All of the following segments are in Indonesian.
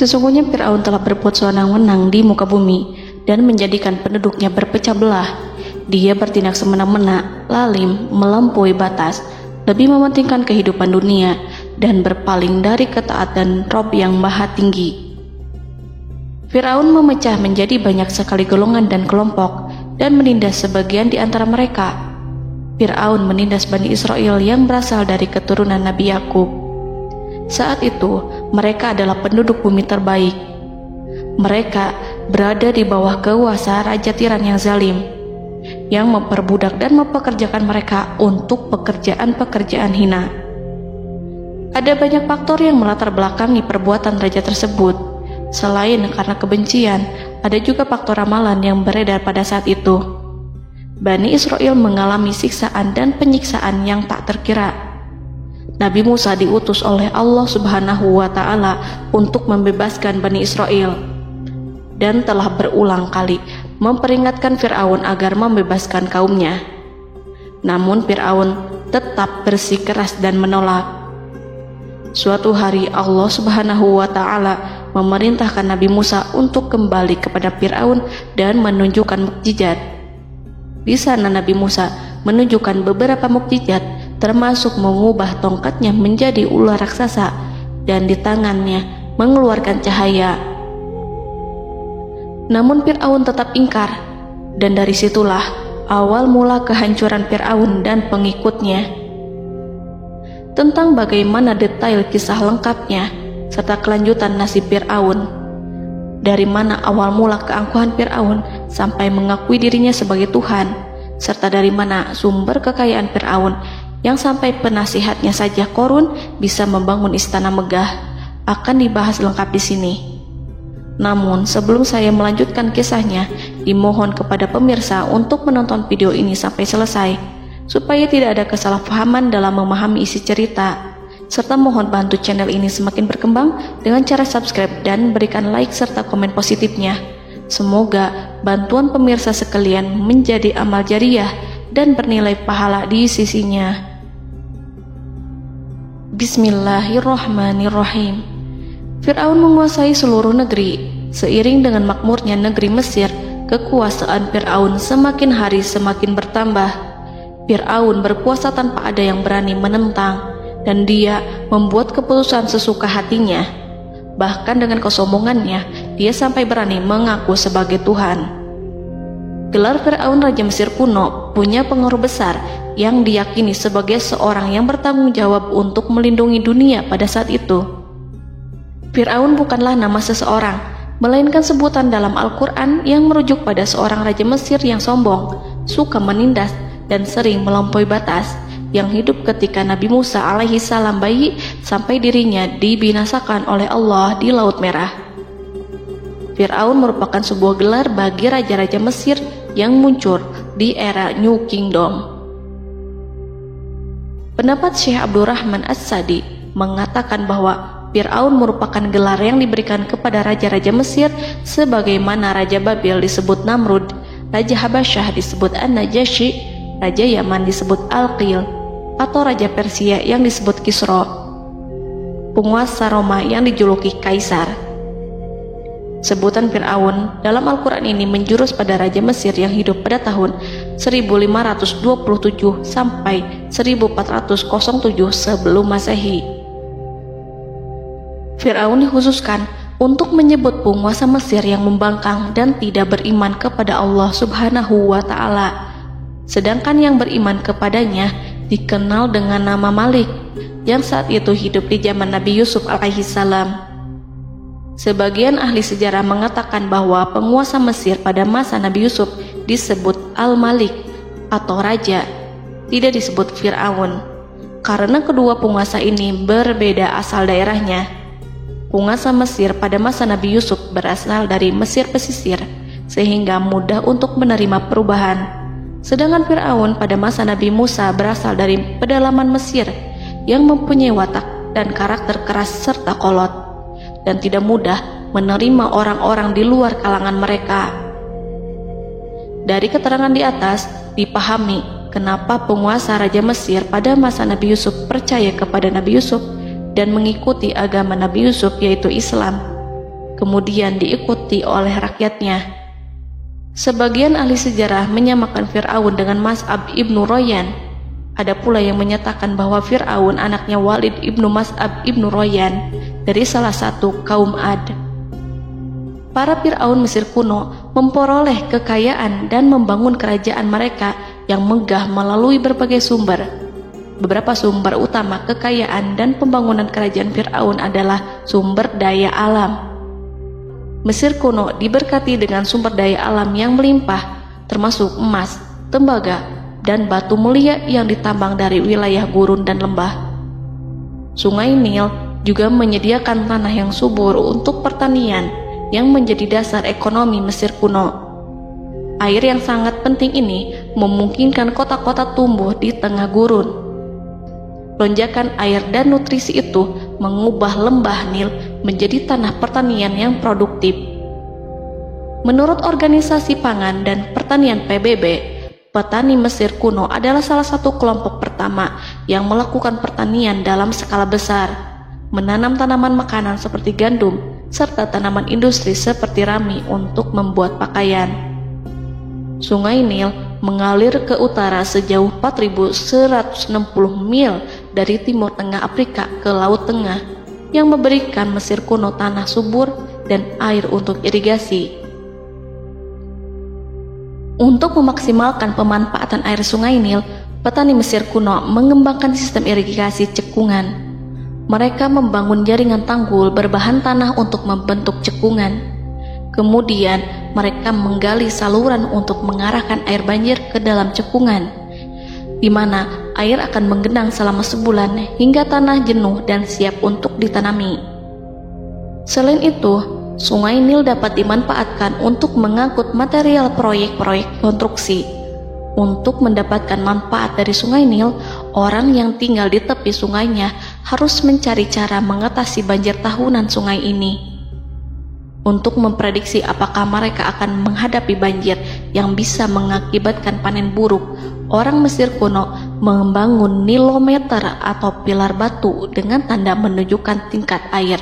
Sesungguhnya Fir'aun telah berbuat sewenang-wenang di muka bumi dan menjadikan penduduknya berpecah belah. Dia bertindak semena-mena, lalim, melampaui batas, lebih mementingkan kehidupan dunia dan berpaling dari ketaatan Rob yang Maha Tinggi. Fir'aun memecah menjadi banyak sekali golongan dan kelompok dan menindas sebagian di antara mereka. Fir'aun menindas Bani Israel yang berasal dari keturunan Nabi Yakub. Saat itu, mereka adalah penduduk bumi terbaik. Mereka berada di bawah kuasa Raja Tiran yang zalim, yang memperbudak dan mempekerjakan mereka untuk pekerjaan-pekerjaan hina. Ada banyak faktor yang melatar belakangi perbuatan raja tersebut. Selain karena kebencian, ada juga faktor ramalan yang beredar pada saat itu. Bani Israel mengalami siksaan dan penyiksaan yang tak terkira. Nabi Musa diutus oleh Allah Subhanahu wa Ta'ala untuk membebaskan Bani Israel, dan telah berulang kali memperingatkan Fir'aun agar membebaskan kaumnya. Namun Fir'aun tetap bersikeras dan menolak. Suatu hari Allah Subhanahu wa Ta'ala memerintahkan Nabi Musa untuk kembali kepada Fir'aun dan menunjukkan mukjizat. Di sana Nabi Musa menunjukkan beberapa mukjizat, termasuk mengubah tongkatnya menjadi ular raksasa dan di tangannya mengeluarkan cahaya. Namun Fir'aun tetap ingkar, dan dari situlah awal mula kehancuran Fir'aun dan pengikutnya. Tentang bagaimana detail kisah lengkapnya serta kelanjutan nasib Fir'aun, dari mana awal mula keangkuhan Fir'aun sampai mengakui dirinya sebagai Tuhan, serta dari mana sumber kekayaan Fir'aun yang sampai penasihatnya saja Qorun bisa membangun istana megah, akan dibahas lengkap di sini. Namun sebelum saya melanjutkan kisahnya, dimohon kepada pemirsa untuk menonton video ini sampai selesai, supaya tidak ada kesalahpahaman dalam memahami isi cerita, serta mohon bantu channel ini semakin berkembang dengan cara subscribe dan berikan like serta komen positifnya. Semoga bantuan pemirsa sekalian menjadi amal jariah dan bernilai pahala di sisinya. Bismillahirrahmanirrahim. Fir'aun menguasai seluruh negeri. Seiring dengan makmurnya negeri Mesir, kekuasaan Fir'aun semakin hari semakin bertambah. Fir'aun berkuasa tanpa ada yang berani menentang, dan dia membuat keputusan sesuka hatinya. Bahkan dengan kesombongannya, dia sampai berani mengaku sebagai Tuhan. Gelar Fir'aun Raja Mesir kuno punya pengaruh besar yang diyakini sebagai seorang yang bertanggung jawab untuk melindungi dunia pada saat itu. Fir'aun bukanlah nama seseorang, melainkan sebutan dalam Al-Quran yang merujuk pada seorang Raja Mesir yang sombong, suka menindas, dan sering melampaui batas, yang hidup ketika Nabi Musa alaihi salam bayi sampai dirinya dibinasakan oleh Allah di Laut Merah. Fir'aun merupakan sebuah gelar bagi raja-raja Mesir yang muncul di era New Kingdom. Pendapat Syekh Abdurrahman As-Sadi mengatakan bahwa Fir'aun merupakan gelar yang diberikan kepada raja-raja Mesir, sebagaimana Raja Babil disebut Namrud, Raja Habasyah disebut An-Najasyi, Raja Yaman disebut Al-Qil, atau Raja Persia yang disebut Kisra, penguasa Roma yang dijuluki Kaisar. Sebutan Fir'aun dalam Al-Quran ini menjurus pada Raja Mesir yang hidup pada tahun 1527 sampai 1407 sebelum Masehi. Fir'aun dikhususkan untuk menyebut penguasa Mesir yang membangkang dan tidak beriman kepada Allah Subhanahu wa Ta'ala. Sedangkan yang beriman kepadanya dikenal dengan nama Malik, yang saat itu hidup di zaman Nabi Yusuf alaihi salam. Sebagian ahli sejarah mengatakan bahwa penguasa Mesir pada masa Nabi Yusuf disebut Al-Malik atau Raja, tidak disebut Fir'aun, karena kedua penguasa ini berbeda asal daerahnya. Penguasa Mesir pada masa Nabi Yusuf berasal dari Mesir pesisir, sehingga mudah untuk menerima perubahan. Sedangkan Fir'aun pada masa Nabi Musa berasal dari pedalaman Mesir yang mempunyai watak dan karakter keras serta kolot, dan tidak mudah menerima orang-orang di luar kalangan mereka. Dari keterangan di atas dipahami kenapa penguasa Raja Mesir pada masa Nabi Yusuf percaya kepada Nabi Yusuf dan mengikuti agama Nabi Yusuf, yaitu Islam. kemudian diikuti oleh rakyatnya. Sebagian ahli sejarah menyamakan Fir'aun dengan Mas'ab ibnu Royan. Ada pula yang menyatakan bahwa Fir'aun anaknya Walid ibnu Mas'ab ibnu Royan dari salah satu kaum Ad. Para Fir'aun Mesir kuno memperoleh kekayaan dan membangun kerajaan mereka yang megah melalui berbagai sumber. Beberapa sumber utama kekayaan dan pembangunan kerajaan Fir'aun adalah sumber daya alam. Mesir kuno diberkati dengan sumber daya alam yang melimpah, termasuk emas, tembaga, dan batu mulia yang ditambang dari wilayah gurun dan lembah. Sungai Nil juga menyediakan tanah yang subur untuk pertanian yang menjadi dasar ekonomi Mesir kuno. Air yang sangat penting ini memungkinkan kota-kota tumbuh di tengah gurun. Lonjakan air dan nutrisi itu mengubah lembah Nil menjadi tanah pertanian yang produktif. Menurut Organisasi Pangan dan Pertanian PBB, petani Mesir kuno adalah salah satu kelompok pertama yang melakukan pertanian dalam skala besar, menanam tanaman makanan seperti gandum, serta tanaman industri seperti rami untuk membuat pakaian. Sungai Nil mengalir ke utara sejauh 4.160 mil dari timur tengah Afrika ke Laut Tengah, yang memberikan Mesir kuno tanah subur dan air untuk irigasi. Untuk memaksimalkan pemanfaatan air Sungai Nil, petani Mesir kuno mengembangkan sistem irigasi cekungan. Mereka membangun jaringan tanggul berbahan tanah untuk membentuk cekungan. Kemudian mereka menggali saluran untuk mengarahkan air banjir ke dalam cekungan, di mana air akan menggenang selama sebulan hingga tanah jenuh dan siap untuk ditanami. Selain itu, Sungai Nil dapat dimanfaatkan untuk mengangkut material proyek-proyek konstruksi. Untuk mendapatkan manfaat dari Sungai Nil, orang yang tinggal di tepi sungainya harus mencari cara mengatasi banjir tahunan sungai ini. Untuk memprediksi apakah mereka akan menghadapi banjir yang bisa mengakibatkan panen buruk, orang Mesir kuno membangun nilometer atau pilar batu dengan tanda menunjukkan tingkat air.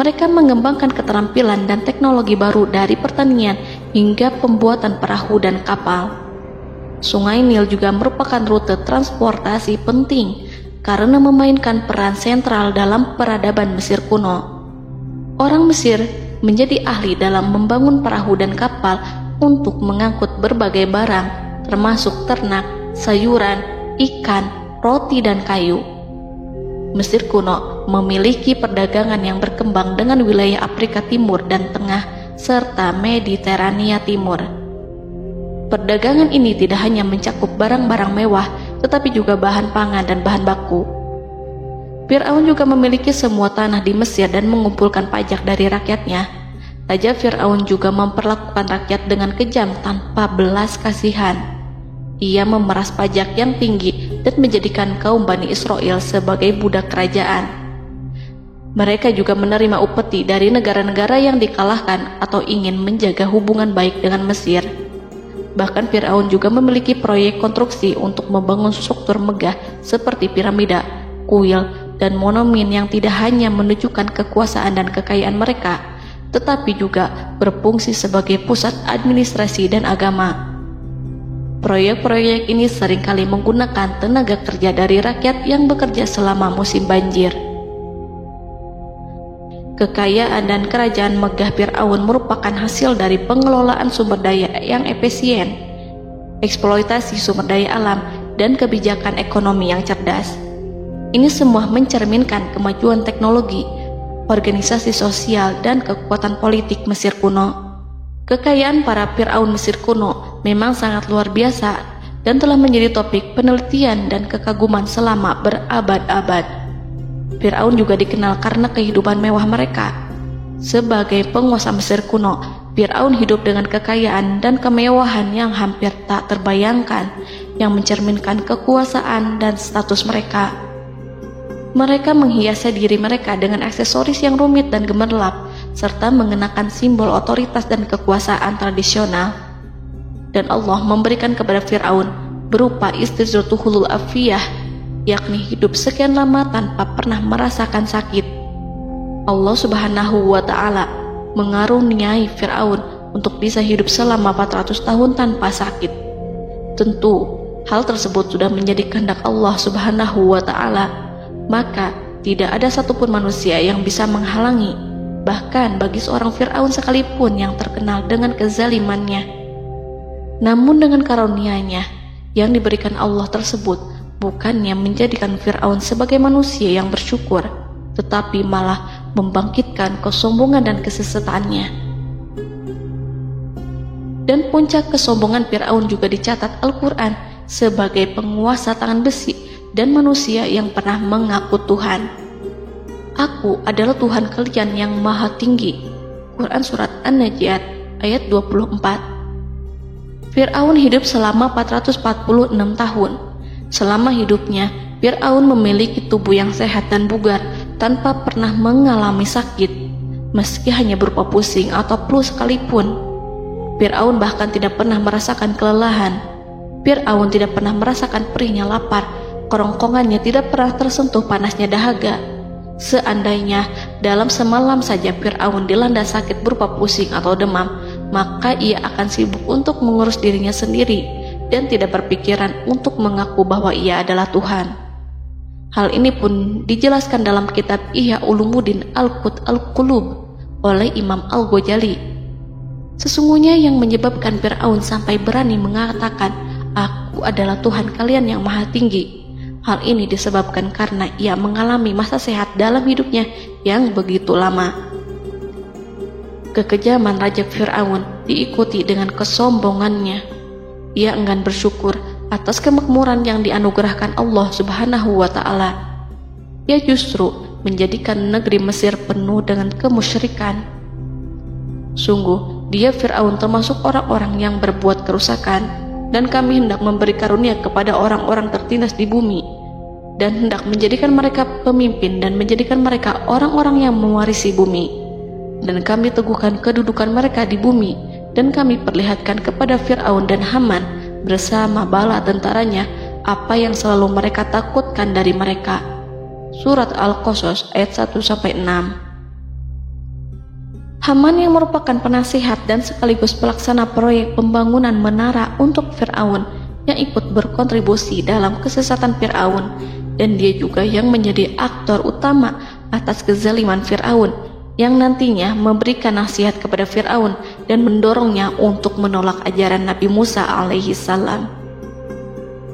Mereka mengembangkan keterampilan dan teknologi baru dari pertanian hingga pembuatan perahu dan kapal. Sungai Nil juga merupakan rute transportasi penting karena memainkan peran sentral dalam peradaban Mesir kuno. Orang Mesir menjadi ahli dalam membangun perahu dan kapal untuk mengangkut berbagai barang, termasuk ternak, sayuran, ikan, roti, dan kayu. Mesir kuno memiliki perdagangan yang berkembang dengan wilayah Afrika Timur dan Tengah serta Mediterania Timur. Perdagangan ini tidak hanya mencakup barang-barang mewah, tetapi juga bahan pangan dan bahan baku. Fir'aun juga memiliki semua tanah di Mesir dan mengumpulkan pajak dari rakyatnya. Raja Fir'aun juga memperlakukan rakyat dengan kejam tanpa belas kasihan. Ia memeras pajak yang tinggi dan menjadikan kaum Bani Israel sebagai budak kerajaan. Mereka juga menerima upeti dari negara-negara yang dikalahkan atau ingin menjaga hubungan baik dengan Mesir. Bahkan Fir'aun juga memiliki proyek konstruksi untuk membangun struktur megah seperti piramida, kuil, dan monumen yang tidak hanya menunjukkan kekuasaan dan kekayaan mereka, tetapi juga berfungsi sebagai pusat administrasi dan agama. Proyek-proyek ini seringkali menggunakan tenaga kerja dari rakyat yang bekerja selama musim banjir. Kekayaan dan kerajaan megah Fir'aun merupakan hasil dari pengelolaan sumber daya yang efisien, eksploitasi sumber daya alam, dan kebijakan ekonomi yang cerdas. Ini semua mencerminkan kemajuan teknologi, organisasi sosial, dan kekuatan politik Mesir kuno. Kekayaan para Fir'aun Mesir kuno memang sangat luar biasa dan telah menjadi topik penelitian dan kekaguman selama berabad-abad. Fir'aun juga dikenal karena kehidupan mewah mereka. Sebagai penguasa Mesir kuno, Fir'aun hidup dengan kekayaan dan kemewahan yang hampir tak terbayangkan, yang mencerminkan kekuasaan dan status mereka. Mereka menghiasi diri mereka dengan aksesoris yang rumit dan gemerlap, serta mengenakan simbol otoritas dan kekuasaan tradisional. Dan Allah memberikan kepada Fir'aun berupa istidratuhul afiyah, yakni hidup sekian lama tanpa pernah merasakan sakit. Allah Subhanahu wa Ta'ala mengaruniai Fir'aun untuk bisa hidup selama 400 tahun tanpa sakit. Tentu, hal tersebut sudah menjadi kehendak Allah Subhanahu wa Ta'ala, maka tidak ada satupun manusia yang bisa menghalangi, bahkan bagi seorang Fir'aun sekalipun yang terkenal dengan kezalimannya. Namun dengan karunia-Nya yang diberikan Allah tersebut, bukannya menjadikan Fir'aun sebagai manusia yang bersyukur, tetapi malah membangkitkan kesombongan dan kesesataannya. Dan puncak kesombongan Fir'aun juga dicatat Al-Quran sebagai penguasa tangan besi dan manusia yang pernah mengaku Tuhan. Aku adalah Tuhan kalian yang maha tinggi. Quran Surat An-Najiat ayat 24. Fir'aun hidup selama 446 tahun. Selama hidupnya, Fir'aun memiliki tubuh yang sehat dan bugar tanpa pernah mengalami sakit, meski hanya berupa pusing atau flu sekalipun. Fir'aun bahkan tidak pernah merasakan kelelahan. Fir'aun tidak pernah merasakan perihnya lapar, kerongkongannya tidak pernah tersentuh panasnya dahaga. Seandainya dalam semalam saja Fir'aun dilanda sakit berupa pusing atau demam, maka ia akan sibuk untuk mengurus dirinya sendiri dan tidak berpikiran untuk mengaku bahwa ia adalah Tuhan. Hal ini pun dijelaskan dalam kitab Ihya Ulumuddin Al-Qut Al-Qulub oleh Imam Al-Ghazali. Sesungguhnya yang menyebabkan Fir'aun sampai berani mengatakan, "Aku adalah Tuhan kalian yang maha tinggi." Hal ini disebabkan karena ia mengalami masa sehat dalam hidupnya yang begitu lama. Kekejaman Raja Fir'aun diikuti dengan kesombongannya. Ia enggan bersyukur atas kemakmuran yang dianugerahkan Allah Subhanahu wa Ta'ala. Ia justru menjadikan negeri Mesir penuh dengan kemusyrikan. Sungguh, dia Fir'aun termasuk orang-orang yang berbuat kerusakan, dan kami hendak memberi karunia kepada orang-orang tertindas di bumi, dan hendak menjadikan mereka pemimpin dan menjadikan mereka orang-orang yang mewarisi bumi. Dan kami teguhkan kedudukan mereka di bumi, dan kami perlihatkan kepada Fir'aun dan Haman bersama bala tentaranya apa yang selalu mereka takutkan dari mereka. Surat Al-Qasas ayat 1-6. Haman yang merupakan penasihat dan sekaligus pelaksana proyek pembangunan menara untuk Fir'aun yang ikut berkontribusi dalam kesesatan Fir'aun, dan dia juga yang menjadi aktor utama atas kezaliman Fir'aun yang nantinya memberikan nasihat kepada Fir'aun dan mendorongnya untuk menolak ajaran Nabi Musa alaihi salam.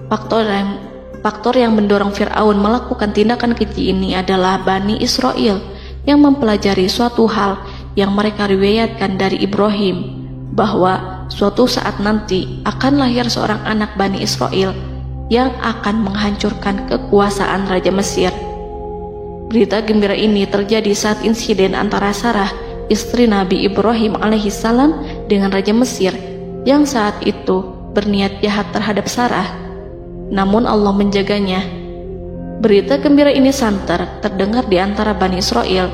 Faktor yang mendorong Fir'aun melakukan tindakan keji ini adalah Bani Israel yang mempelajari suatu hal yang mereka riwayatkan dari Ibrahim, bahwa suatu saat nanti akan lahir seorang anak Bani Israel yang akan menghancurkan kekuasaan Raja Mesir. Berita gembira ini terjadi saat insiden antara Sarah, istri Nabi Ibrahim alaihissalam, dengan Raja Mesir yang saat itu berniat jahat terhadap Sarah. Namun Allah menjaganya. Berita gembira ini santer terdengar di antara Bani Israel.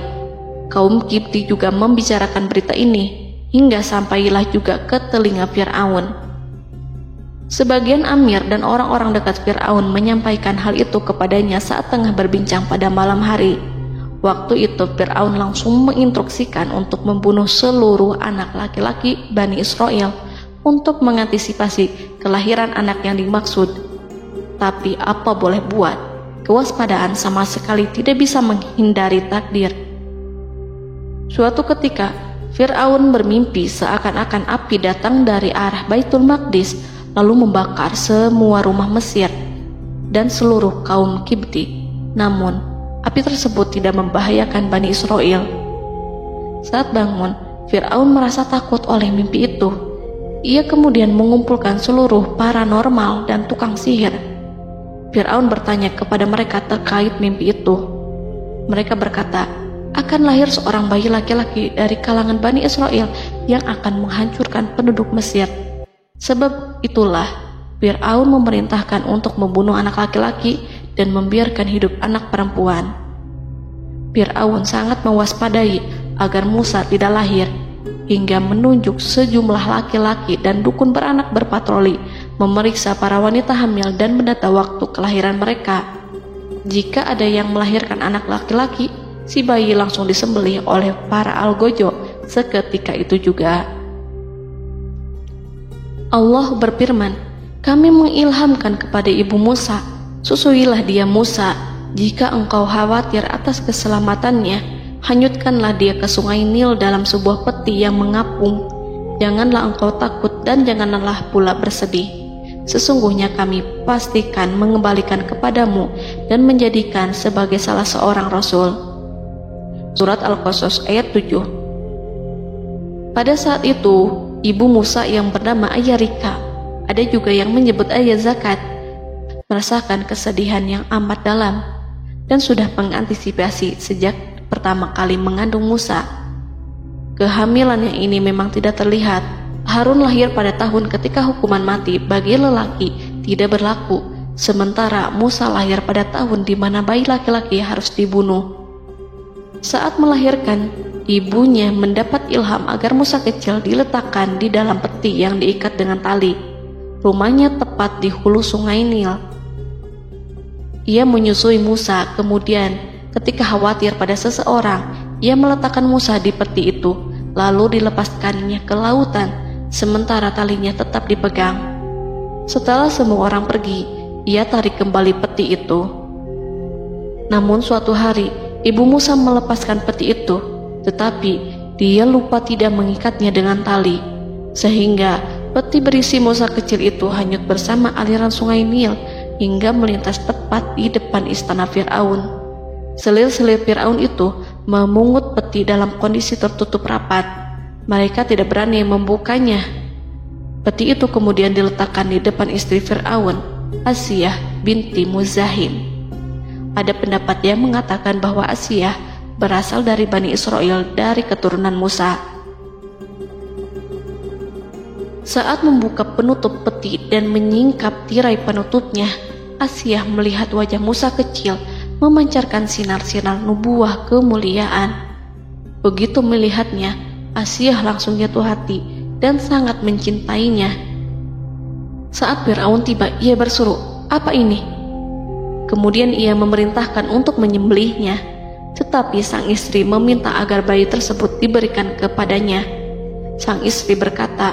Kaum Kipti juga membicarakan berita ini, hingga sampailah juga ke telinga Fir'aun. Sebagian amir dan orang-orang dekat Fir'aun menyampaikan hal itu kepadanya saat tengah berbincang pada malam hari. Waktu itu Fir'aun langsung menginstruksikan untuk membunuh seluruh anak laki-laki Bani Israel untuk mengantisipasi kelahiran anak yang dimaksud. Tapi apa boleh buat, kewaspadaan sama sekali tidak bisa menghindari takdir. Suatu ketika Fir'aun bermimpi seakan-akan api datang dari arah Baitul Maqdis lalu membakar semua rumah Mesir dan seluruh kaum Kipti. Namun, api tersebut tidak membahayakan Bani Israel. Saat bangun, Fir'aun merasa takut oleh mimpi itu. Ia kemudian mengumpulkan seluruh paranormal dan tukang sihir. Fir'aun bertanya kepada mereka terkait mimpi itu. Mereka berkata, akan lahir seorang bayi laki-laki dari kalangan Bani Israel yang akan menghancurkan penduduk Mesir. Sebab itulah Fir'aun memerintahkan untuk membunuh anak laki-laki dan membiarkan hidup anak perempuan. Fir'aun sangat mewaspadai agar Musa tidak lahir, hingga menunjuk sejumlah laki-laki dan dukun beranak berpatroli memeriksa para wanita hamil dan mendata waktu kelahiran mereka. Jika ada yang melahirkan anak laki-laki, si bayi langsung disembelih oleh para algojo seketika itu juga. Allah berfirman, kami mengilhamkan kepada ibu Musa, susuilah dia Musa. Jika engkau khawatir atas keselamatannya, hanyutkanlah dia ke sungai Nil dalam sebuah peti yang mengapung. Janganlah engkau takut dan janganlah pula bersedih. Sesungguhnya kami pastikan mengembalikan kepadamu dan menjadikan sebagai salah seorang rasul. Surat Al-Qasas ayat 7. Pada saat itu, ibu Musa yang bernama Ayah Rika, ada juga yang menyebut Ayah Zakat, merasakan kesedihan yang amat dalam dan sudah mengantisipasi sejak pertama kali mengandung Musa. Kehamilannya ini memang tidak terlihat. Harun lahir pada tahun ketika hukuman mati bagi lelaki tidak berlaku, sementara Musa lahir pada tahun di mana bayi laki-laki harus dibunuh. Saat melahirkan, ibunya mendapat ilham agar Musa kecil diletakkan di dalam peti yang diikat dengan tali. Rumahnya tepat di hulu sungai Nil. Ia menyusui Musa, kemudian ketika khawatir pada seseorang, ia meletakkan Musa di peti itu, lalu dilepaskannya ke lautan, sementara talinya tetap dipegang. Setelah semua orang pergi, ia tarik kembali peti itu. Namun suatu hari, ibu Musa melepaskan peti itu, tetapi dia lupa tidak mengikatnya dengan tali, sehingga peti berisi Musa kecil itu hanyut bersama aliran sungai Nil hingga melintas tepat di depan istana Fir'aun. Selir-selir Fir'aun itu memungut peti dalam kondisi tertutup rapat. Mereka tidak berani membukanya. Peti itu kemudian diletakkan di depan istri Fir'aun, Asiyah binti Muzahim. Ada pendapat yang mengatakan bahwa Asiyah berasal dari Bani Israel dari keturunan Musa. Saat membuka penutup peti dan menyingkap tirai penutupnya, Asiyah melihat wajah Musa kecil memancarkan sinar-sinar nubuah kemuliaan. Begitu melihatnya, Asiyah langsung jatuh hati dan sangat mencintainya. Saat Fir'aun tiba, ia berseru, "Apa ini?" Kemudian ia memerintahkan untuk menyembelihnya, tetapi sang istri meminta agar bayi tersebut diberikan kepadanya. Sang istri berkata,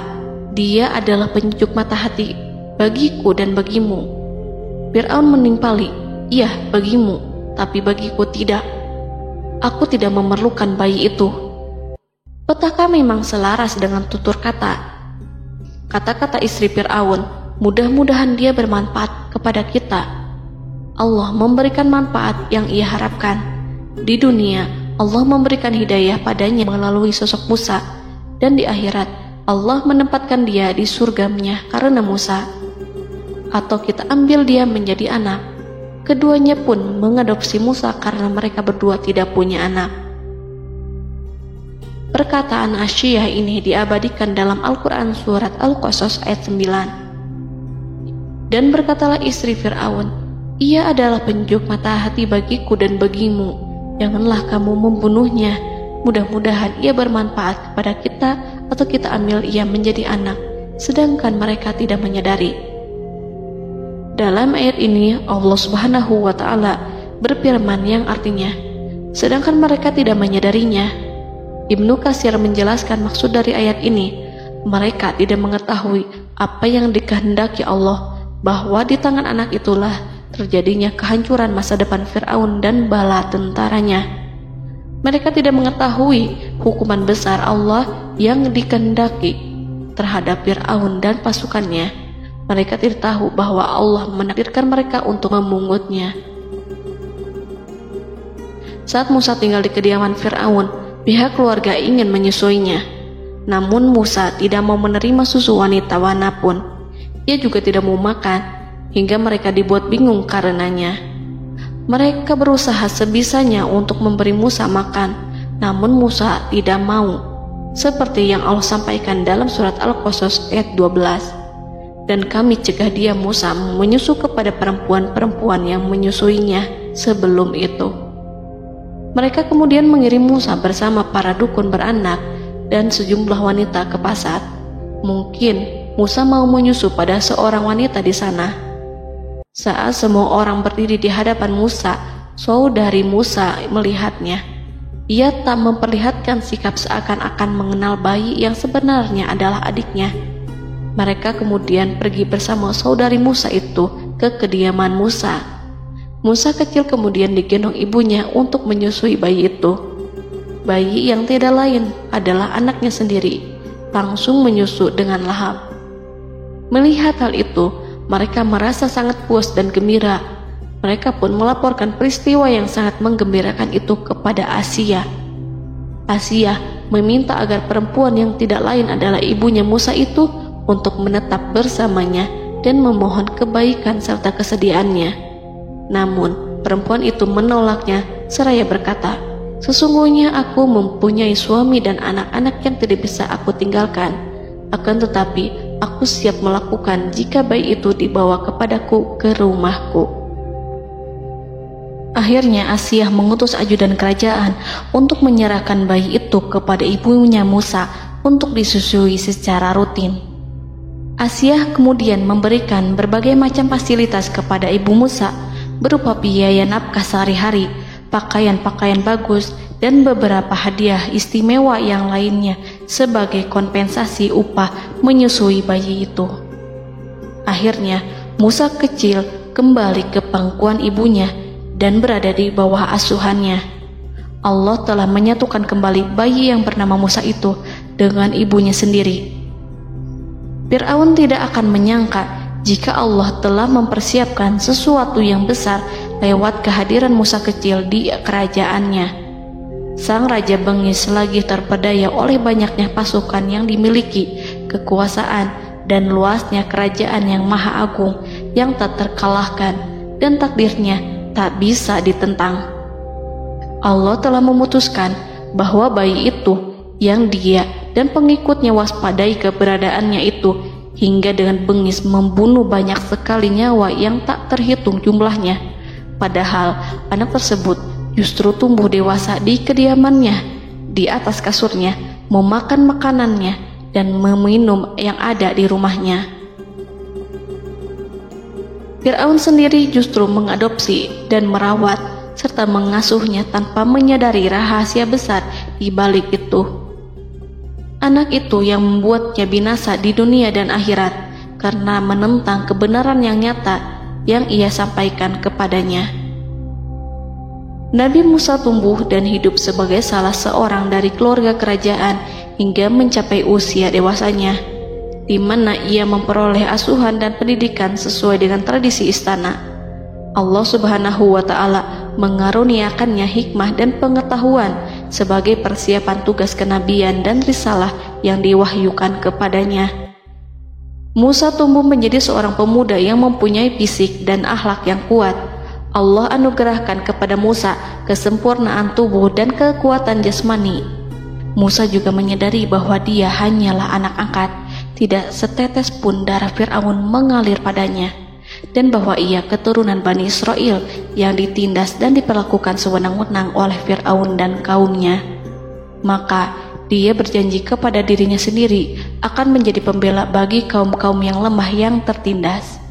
"Dia adalah penyejuk mata hati bagiku dan bagimu." Fir'aun menimpali, "Iya, bagimu, tapi bagiku tidak. Aku tidak memerlukan bayi itu." Petaka memang selaras dengan tutur kata. Kata-kata istri Fir'aun, mudah-mudahan dia bermanfaat kepada kita. Allah memberikan manfaat yang ia harapkan. Di dunia, Allah memberikan hidayah padanya melalui sosok Musa, dan di akhirat, Allah menempatkan dia di surganya karena Musa. Atau kita ambil dia menjadi anak. Keduanya pun mengadopsi Musa karena mereka berdua tidak punya anak. Perkataan Asiyah ini diabadikan dalam Al-Quran surat Al-Qasas ayat 9. Dan berkatalah istri Fir'aun, "Ia adalah penyejuk mata hati bagiku dan bagimu. Janganlah kamu membunuhnya. Mudah-mudahan ia bermanfaat kepada kita, atau kita ambil ia menjadi anak, sedangkan mereka tidak menyadari." Dalam ayat ini Allah Subhanahu wa Ta'ala berfirman yang artinya, sedangkan mereka tidak menyadarinya. Ibnu Katsir menjelaskan maksud dari ayat ini, mereka tidak mengetahui apa yang dikehendaki Allah, bahwa di tangan anak itulah terjadinya kehancuran masa depan Fir'aun dan bala tentaranya. Mereka tidak mengetahui hukuman besar Allah yang dikehendaki terhadap Fir'aun dan pasukannya. Mereka tidak tahu bahwa Allah menakdirkan mereka untuk memungutnya. Saat Musa tinggal di kediaman Fir'aun, pihak keluarga ingin menyusuinya. Namun Musa tidak mau menerima susu wanita manapun. Ia juga tidak mau makan, hingga mereka dibuat bingung karenanya. Mereka berusaha sebisanya untuk memberi Musa makan, namun Musa tidak mau. Seperti yang Allah sampaikan dalam surat Al-Qasas ayat 12. Dan kami cegah dia Musa menyusu kepada perempuan-perempuan yang menyusuinya sebelum itu. Mereka kemudian mengirim Musa bersama para dukun beranak dan sejumlah wanita ke pasar. Mungkin Musa mau menyusu pada seorang wanita di sana. Saat semua orang berdiri di hadapan Musa, saudari Musa melihatnya. Ia tak memperlihatkan sikap seakan-akan mengenal bayi yang sebenarnya adalah adiknya. Mereka kemudian pergi bersama saudari Musa itu ke kediaman Musa. Musa kecil kemudian digendong ibunya untuk menyusui bayi itu. Bayi yang tidak lain adalah anaknya sendiri, langsung menyusu dengan lahap. Melihat hal itu, mereka merasa sangat puas dan gembira. Mereka pun melaporkan peristiwa yang sangat menggembirakan itu kepada Asia. Asia meminta agar perempuan yang tidak lain adalah ibunya Musa itu untuk menetap bersamanya dan memohon kebaikan serta kesediaannya. Namun, perempuan itu menolaknya seraya berkata, "Sesungguhnya aku mempunyai suami dan anak-anak yang tidak bisa aku tinggalkan. Akan tetapi, aku siap melakukan jika bayi itu dibawa kepadaku ke rumahku." Akhirnya Asia mengutus ajudan kerajaan untuk menyerahkan bayi itu kepada ibunya Musa untuk disusui secara rutin. Asia kemudian memberikan berbagai macam fasilitas kepada ibu Musa berupa biaya nafkah sehari-hari, pakaian-pakaian bagus, dan beberapa hadiah istimewa yang lainnya sebagai kompensasi upah menyusui bayi itu. Akhirnya Musa kecil kembali ke pangkuan ibunya dan berada di bawah asuhannya. Allah telah menyatukan kembali bayi yang bernama Musa itu dengan ibunya sendiri. Fir'aun tidak akan menyangka jika Allah telah mempersiapkan sesuatu yang besar lewat kehadiran Musa kecil di kerajaannya. Sang Raja bengis lagi terpedaya oleh banyaknya pasukan yang dimiliki, kekuasaan, dan luasnya kerajaan yang maha agung yang tak terkalahkan, dan takdirnya tak bisa ditentang. Allah telah memutuskan bahwa bayi itu yang dia dan pengikutnya waspadai keberadaannya itu hingga dengan bengis membunuh banyak sekali nyawa yang tak terhitung jumlahnya. Padahal anak tersebut justru tumbuh dewasa di kediamannya, di atas kasurnya, memakan makanannya dan meminum yang ada di rumahnya. Fir'aun sendiri justru mengadopsi dan merawat serta mengasuhnya tanpa menyadari rahasia besar di balik itu. Anak itu yang membuatnya binasa di dunia dan akhirat karena menentang kebenaran yang nyata yang ia sampaikan kepadanya. Nabi Musa tumbuh dan hidup sebagai salah seorang dari keluarga kerajaan hingga mencapai usia dewasanya, di mana ia memperoleh asuhan dan pendidikan sesuai dengan tradisi istana. Allah Subhanahu wa Ta'ala mengaruniakannya hikmah dan pengetahuan sebagai persiapan tugas kenabian dan risalah yang diwahyukan kepadanya. Musa tumbuh menjadi seorang pemuda yang mempunyai fisik dan akhlak yang kuat. Allah anugerahkan kepada Musa kesempurnaan tubuh dan kekuatan jasmani. Musa juga menyadari bahwa dia hanyalah anak angkat. Tidak setetes pun darah Fir'aun mengalir padanya, dan bahwa ia keturunan Bani Israel yang ditindas dan diperlakukan sewenang-wenang oleh Fir'aun dan kaumnya. Maka dia berjanji kepada dirinya sendiri akan menjadi pembela bagi kaum-kaum yang lemah yang tertindas.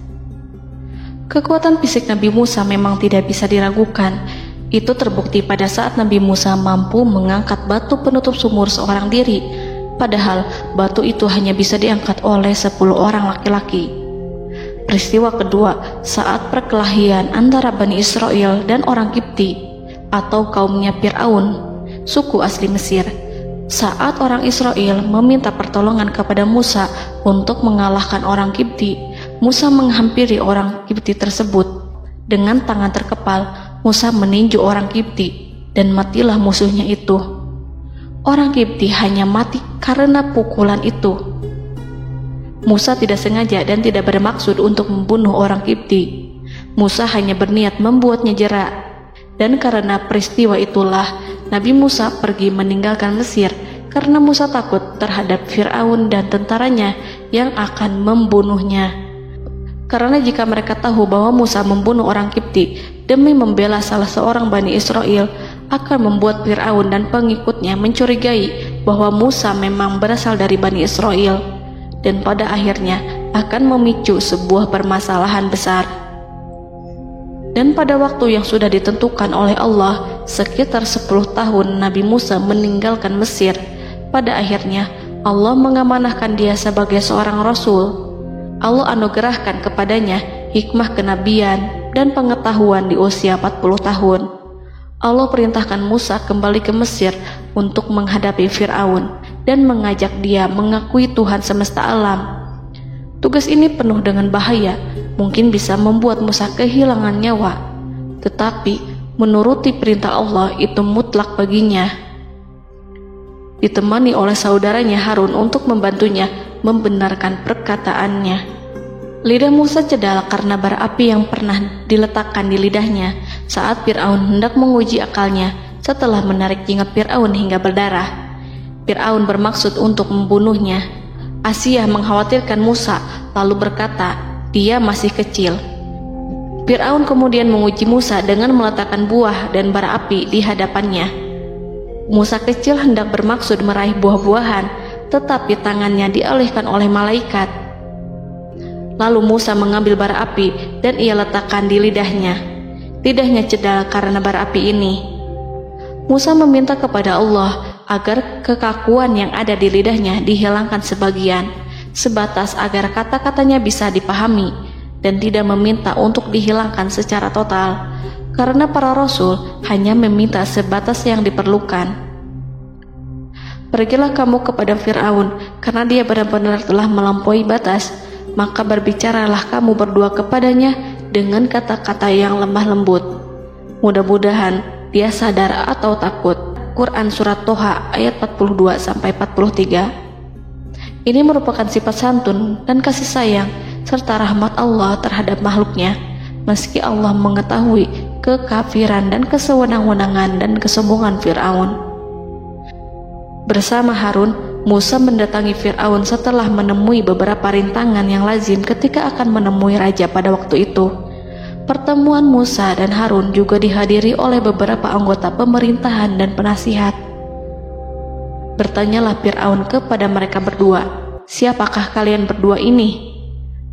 Kekuatan fisik Nabi Musa memang tidak bisa diragukan. Itu terbukti pada saat Nabi Musa mampu mengangkat batu penutup sumur seorang diri, padahal batu itu hanya bisa diangkat oleh 10 orang laki-laki. Peristiwa kedua saat perkelahian antara Bani Israel dan orang Kipti atau kaumnya Fir'aun, suku asli Mesir. Saat orang Israel meminta pertolongan kepada Musa untuk mengalahkan orang Kipti, Musa menghampiri orang Kipti tersebut. Dengan tangan terkepal, Musa meninju orang Kipti dan matilah musuhnya itu. Orang Kipti hanya mati karena pukulan itu. Musa tidak sengaja dan tidak bermaksud untuk membunuh orang Kipti. Musa hanya berniat membuatnya jera. Dan karena peristiwa itulah Nabi Musa pergi meninggalkan Mesir karena Musa takut terhadap Fir'aun dan tentaranya yang akan membunuhnya. Karena jika mereka tahu bahwa Musa membunuh orang Kipti demi membela salah seorang Bani Israel, akan membuat Fir'aun dan pengikutnya mencurigai bahwa Musa memang berasal dari Bani Israel, dan pada akhirnya akan memicu sebuah permasalahan besar. Dan Dan pada waktu yang sudah ditentukan oleh Allah, sekitar 10 tahun Nabi Musa meninggalkan Mesir. Pada akhirnya Allah mengamanahkan dia sebagai seorang rasul. Allah anugerahkan kepadanya hikmah kenabian dan pengetahuan di usia 40 tahun. Allah perintahkan Musa kembali ke Mesir untuk menghadapi Fir'aun dan mengajak dia mengakui Tuhan semesta alam. Tugas ini penuh dengan bahaya, mungkin bisa membuat Musa kehilangan nyawa, tetapi menuruti perintah Allah itu mutlak baginya. Ditemani oleh saudaranya Harun untuk membantunya membenarkan perkataannya. Lidah Musa cedal karena bara api yang pernah diletakkan di lidahnya saat Fir'aun hendak menguji akalnya setelah menarik jenggot Fir'aun hingga berdarah. Fir'aun bermaksud untuk membunuhnya. Asia mengkhawatirkan Musa lalu berkata, dia masih kecil. Fir'aun kemudian menguji Musa dengan meletakkan buah dan bara api di hadapannya. Musa kecil hendak bermaksud meraih buah-buahan, tetapi tangannya dialihkan oleh malaikat. Lalu Musa mengambil bara api dan ia letakkan di lidahnya. Lidahnya cedal karena bara api ini. Musa meminta kepada Allah agar kekakuan yang ada di lidahnya dihilangkan sebagian, sebatas agar kata-katanya bisa dipahami, dan tidak meminta untuk dihilangkan secara total, karena para rasul hanya meminta sebatas yang diperlukan. Pergilah kamu kepada Fir'aun, karena dia benar-benar telah melampaui batas, maka berbicaralah kamu berdua kepadanya dengan kata-kata yang lemah lembut. Mudah-mudahan dia sadar atau takut. Quran Surat Toha ayat 42-43. Ini merupakan sifat santun dan kasih sayang serta rahmat Allah terhadap makhluknya, meski Allah mengetahui kekafiran dan kesewenang-wenangan dan kesombongan Fir'aun. Bersama Harun, Musa mendatangi Fir'aun setelah menemui beberapa rintangan yang lazim ketika akan menemui raja pada waktu itu. Pertemuan Musa dan Harun juga dihadiri oleh beberapa anggota pemerintahan dan penasihat. Bertanyalah Fir'aun kepada mereka berdua, siapakah kalian berdua ini?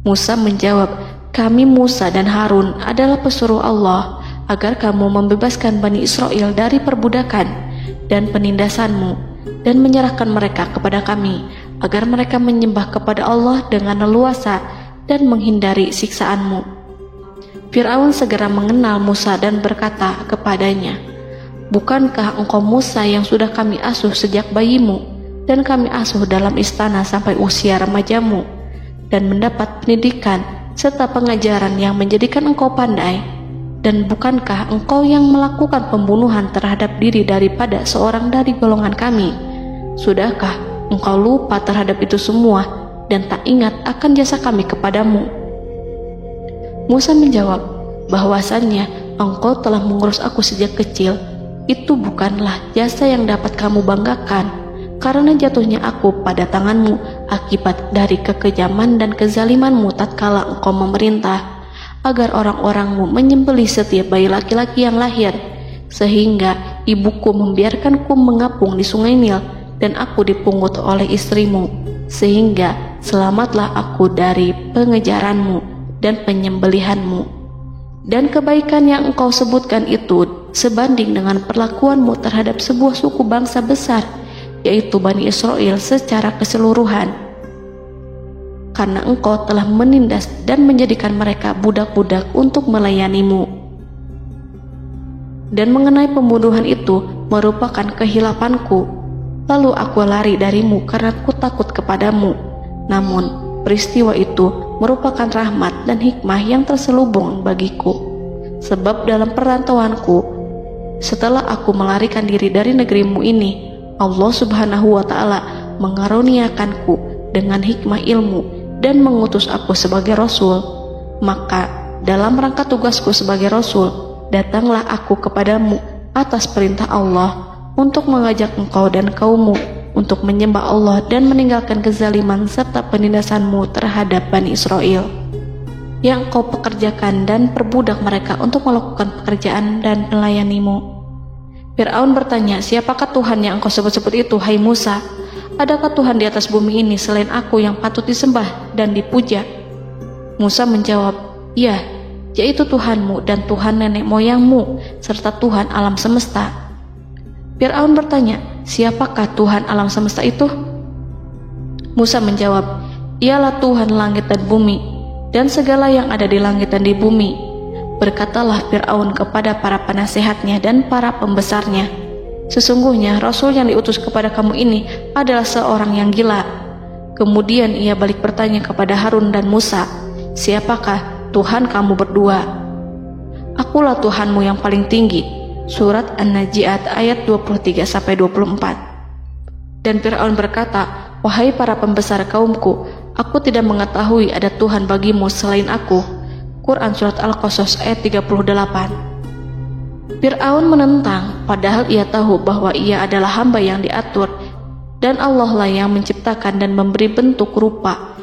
Musa menjawab, kami Musa dan Harun adalah pesuruh Allah agar kamu membebaskan Bani Israel dari perbudakan dan penindasanmu, dan menyerahkan mereka kepada kami, agar mereka menyembah kepada Allah dengan leluasa dan menghindari siksaanmu. Fir'aun segera mengenal Musa dan berkata kepadanya, bukankah engkau Musa yang sudah kami asuh sejak bayimu, dan kami asuh dalam istana sampai usia remajamu, dan mendapat pendidikan serta pengajaran yang menjadikan engkau pandai? Dan bukankah engkau yang melakukan pembunuhan terhadap diri daripada seorang dari golongan kami? Sudahkah engkau lupa terhadap itu semua dan tak ingat akan jasa kami kepadamu? Musa menjawab, bahwasannya engkau telah mengurus aku sejak kecil. Itu bukanlah jasa yang dapat kamu banggakan, karena jatuhnya aku pada tanganmu akibat dari kekejaman dan kezalimanmu tatkala engkau memerintah agar orang-orangmu menyembelih setiap bayi laki-laki yang lahir, sehingga ibuku membiarkanku mengapung di sungai Nil dan aku dipungut oleh istrimu, sehingga selamatlah aku dari pengejaranmu dan penyembelihanmu. Dan kebaikan yang engkau sebutkan itu sebanding dengan perlakuanmu terhadap sebuah suku bangsa besar, yaitu Bani Israel secara keseluruhan, karena engkau telah menindas dan menjadikan mereka budak-budak untuk melayanimu. Dan mengenai pembunuhan itu merupakan kehilafanku, lalu aku lari darimu karena aku takut kepadamu. Namun peristiwa itu merupakan rahmat dan hikmah yang terselubung bagiku, sebab dalam perantauanku setelah aku melarikan diri dari negerimu ini, Allah Subhanahu wa Ta'ala mengaruniakanku dengan hikmah ilmu dan mengutus aku sebagai Rasul. Maka dalam rangka tugasku sebagai Rasul, datanglah aku kepadamu atas perintah Allah untuk mengajak engkau dan kaummu untuk menyembah Allah dan meninggalkan kezaliman serta penindasanmu terhadap Bani Israel yang engkau pekerjakan, dan perbudak mereka untuk melakukan pekerjaan dan melayanimu. Fir'aun bertanya, siapakah Tuhan yang engkau sebut-sebut itu, hai Musa? Adakah Tuhan di atas bumi ini selain aku yang patut disembah dan dipuja? Musa menjawab, ya, yaitu Tuhanmu dan Tuhan nenek moyangmu, serta Tuhan alam semesta. Fir'aun bertanya, siapakah Tuhan alam semesta itu? Musa menjawab, ialah Tuhan langit dan bumi, dan segala yang ada di langit dan di bumi. Berkatalah Fir'aun kepada para penasehatnya dan para pembesarnya, sesungguhnya Rasul yang diutus kepada kamu ini adalah seorang yang gila. Kemudian ia balik bertanya kepada Harun dan Musa, siapakah Tuhan kamu berdua? Akulah Tuhanmu yang paling tinggi. Surat An-Najiat ayat 23-24. Dan Fir'aun berkata, wahai para pembesar kaumku, aku tidak mengetahui ada Tuhan bagimu selain aku. Quran Surat Al-Qasas ayat 38. Fir'aun menentang, padahal ia tahu bahwa ia adalah hamba yang diatur, dan Allah lah yang menciptakan dan memberi bentuk rupa.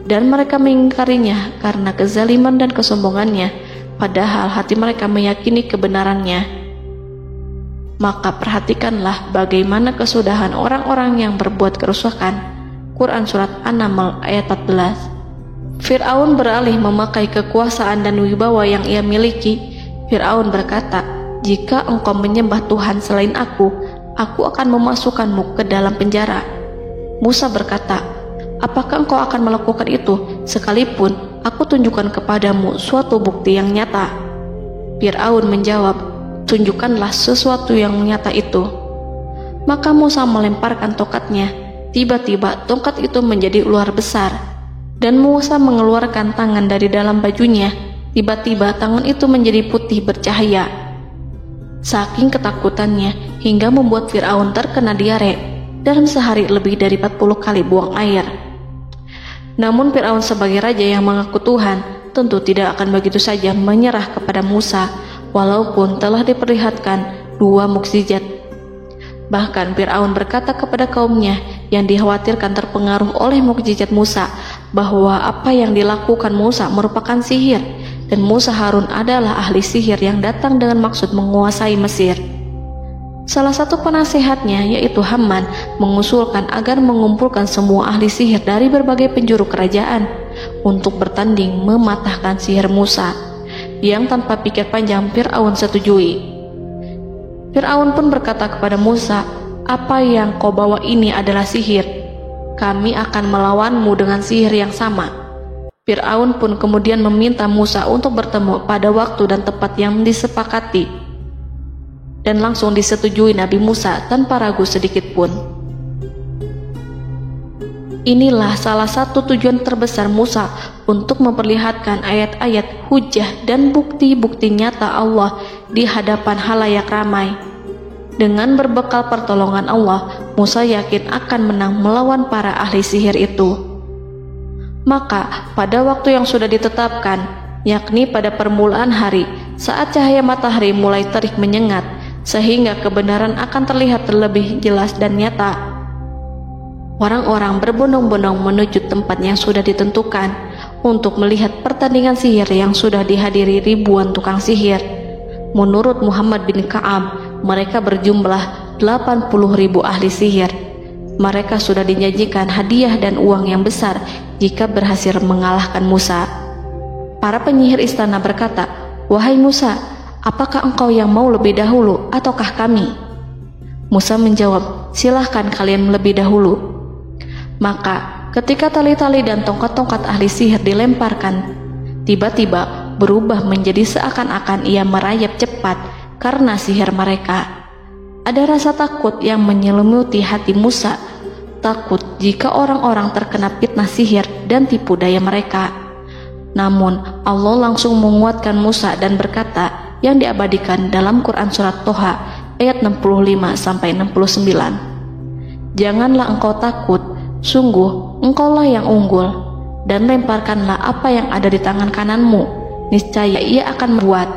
Dan mereka mengingkarinya karena kezaliman dan kesombongannya, padahal hati mereka meyakini kebenarannya. Maka perhatikanlah bagaimana kesudahan orang-orang yang berbuat kerusakan. Quran Surat An-Naml ayat 14. Fir'aun beralih memakai kekuasaan dan wibawa yang ia miliki. Fir'aun berkata, jika engkau menyembah Tuhan selain aku akan memasukkanmu ke dalam penjara. Musa berkata, apakah engkau akan melakukan itu sekalipun aku tunjukkan kepadamu suatu bukti yang nyata? Fir'aun menjawab, tunjukkanlah sesuatu yang nyata itu. Maka Musa melemparkan tongkatnya. Tiba-tiba tongkat itu menjadi ular besar, dan Musa mengeluarkan tangan dari dalam bajunya. Tiba-tiba tangan itu menjadi putih bercahaya. Saking ketakutannya hingga membuat Fir'aun terkena diare, dalam sehari lebih dari 40 kali buang air. Namun Fir'aun sebagai raja yang mengaku Tuhan tentu tidak akan begitu saja menyerah kepada Musa, walaupun telah diperlihatkan 2 mukjizat. Bahkan Fir'aun berkata kepada kaumnya yang dikhawatirkan terpengaruh oleh mukjizat Musa, bahwa apa yang dilakukan Musa merupakan sihir, dan Musa Harun adalah ahli sihir yang datang dengan maksud menguasai Mesir. Salah satu penasehatnya, yaitu Haman, mengusulkan agar mengumpulkan semua ahli sihir dari berbagai penjuru kerajaan untuk bertanding mematahkan sihir Musa, yang tanpa pikir panjang Fir'aun setujui. Fir'aun pun berkata kepada Musa, apa yang kau bawa ini adalah sihir. Kami akan melawanmu dengan sihir yang sama. Fir'aun pun kemudian meminta Musa untuk bertemu pada waktu dan tempat yang disepakati, dan langsung disetujui Nabi Musa tanpa ragu sedikit pun. Inilah salah satu tujuan terbesar Musa untuk memperlihatkan ayat-ayat hujah dan bukti-bukti nyata Allah di hadapan halayak ramai. Dengan berbekal pertolongan Allah, Musa yakin akan menang melawan para ahli sihir itu. Maka pada waktu yang sudah ditetapkan, yakni pada permulaan hari, saat cahaya matahari mulai terik menyengat, sehingga kebenaran akan terlihat lebih jelas dan nyata, orang-orang berbondong-bondong menuju tempat yang sudah ditentukan untuk melihat pertandingan sihir yang sudah dihadiri ribuan tukang sihir. Menurut Muhammad bin Ka'ab, mereka berjumlah 80.000 ahli sihir. Mereka sudah dijanjikan hadiah dan uang yang besar jika berhasil mengalahkan Musa. Para penyihir istana berkata, wahai Musa, apakah engkau yang mau lebih dahulu ataukah kami? Musa menjawab, silahkan kalian lebih dahulu. Maka ketika tali-tali dan tongkat-tongkat ahli sihir dilemparkan, tiba-tiba berubah menjadi seakan-akan ia merayap cepat karena sihir mereka. Ada rasa takut yang menyelimuti hati Musa, takut jika orang-orang terkena fitnah sihir dan tipu daya mereka. Namun Allah langsung menguatkan Musa dan berkata yang diabadikan dalam Quran Surat Toha ayat 65-69, janganlah engkau takut, sungguh engkaulah yang unggul, dan lemparkanlah apa yang ada di tangan kananmu, niscaya ia akan membuat.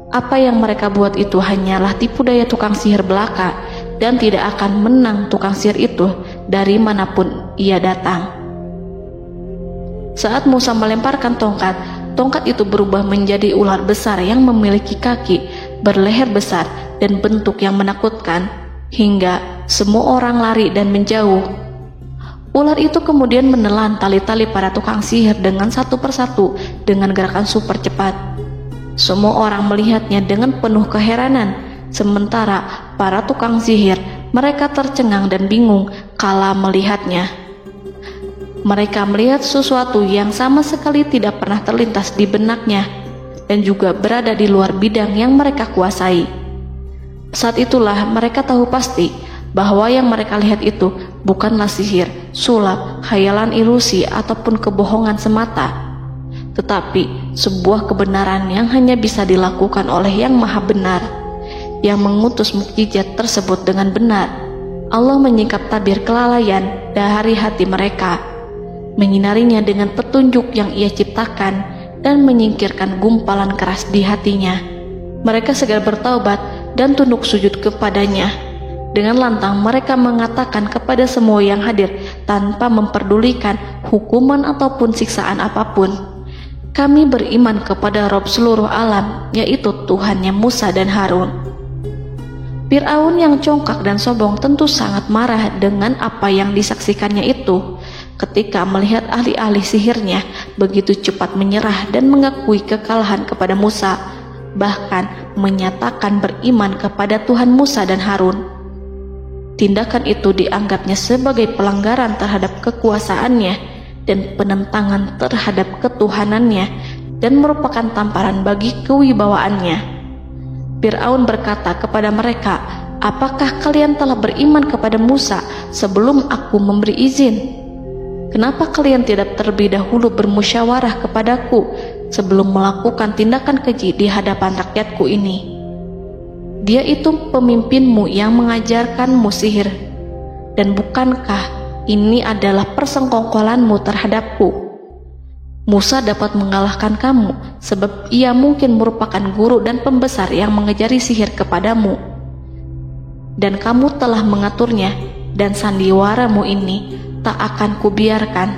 Apa yang mereka buat itu hanyalah tipu daya tukang sihir belaka, dan tidak akan menang tukang sihir itu dari manapun ia datang. Saat Musa melemparkan tongkat, tongkat itu berubah menjadi ular besar yang memiliki kaki, berleher besar, dan bentuk yang menakutkan, hingga semua orang lari dan menjauh. Ular itu kemudian menelan tali-tali para tukang sihir dengan satu persatu dengan gerakan super cepat. Semua orang melihatnya dengan penuh keheranan, sementara para tukang sihir mereka tercengang dan bingung kala melihatnya. Mereka melihat sesuatu yang sama sekali tidak pernah terlintas di benaknya dan juga berada di luar bidang yang mereka kuasai. Saat itulah mereka tahu pasti bahwa yang mereka lihat itu bukanlah sihir, sulap, khayalan ilusi ataupun kebohongan semata, tetapi sebuah kebenaran yang hanya bisa dilakukan oleh Yang Maha Benar, yang mengutus mukjizat tersebut dengan benar. Allah menyingkap tabir kelalaian dari hati mereka, menyinarinya dengan petunjuk yang Ia ciptakan dan menyingkirkan gumpalan keras di hatinya. Mereka segera bertaubat dan tunduk sujud kepadanya. Dengan lantang mereka mengatakan kepada semua yang hadir tanpa memperdulikan hukuman ataupun siksaan apapun, "Kami beriman kepada Rob seluruh alam, yaitu Tuhannya Musa dan Harun." Fir'aun yang congkak dan sombong tentu sangat marah dengan apa yang disaksikannya itu ketika melihat ahli-ahli sihirnya begitu cepat menyerah dan mengakui kekalahan kepada Musa, bahkan menyatakan beriman kepada Tuhan Musa dan Harun. Tindakan itu dianggapnya sebagai pelanggaran terhadap kekuasaannya dan penentangan terhadap ketuhanannya dan merupakan tamparan bagi kewibawaannya. Fir'aun berkata kepada mereka, "Apakah kalian telah beriman kepada Musa sebelum aku memberi izin? Kenapa kalian tidak terlebih dahulu bermusyawarah kepadaku sebelum melakukan tindakan keji di hadapan rakyatku ini? Dia itu pemimpinmu yang mengajarkanmu sihir, dan bukankah ini adalah persengkongkolanmu terhadapku? Musa dapat mengalahkan kamu sebab ia mungkin merupakan guru dan pembesar yang mengajari sihir kepadamu, dan kamu telah mengaturnya, dan sandiwaramu ini tak akan kubiarkan.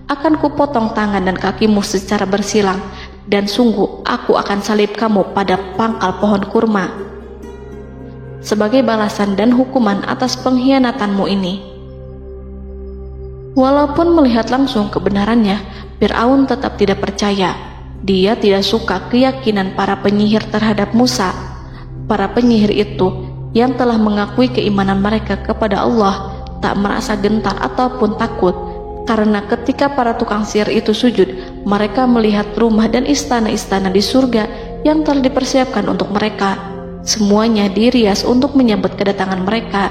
Akan kupotong tangan dan kakimu secara bersilang, dan sungguh aku akan salib kamu pada pangkal pohon kurma sebagai balasan dan hukuman atas pengkhianatanmu ini." Walaupun melihat langsung kebenarannya, Fir'aun tetap tidak percaya. Dia tidak suka keyakinan para penyihir terhadap Musa. Para penyihir itu yang telah mengakui keimanan mereka kepada Allah tak merasa gentar ataupun takut, karena ketika para tukang sihir itu sujud, mereka melihat rumah dan istana-istana di surga yang telah dipersiapkan untuk mereka. Semuanya dirias untuk menyambut kedatangan mereka.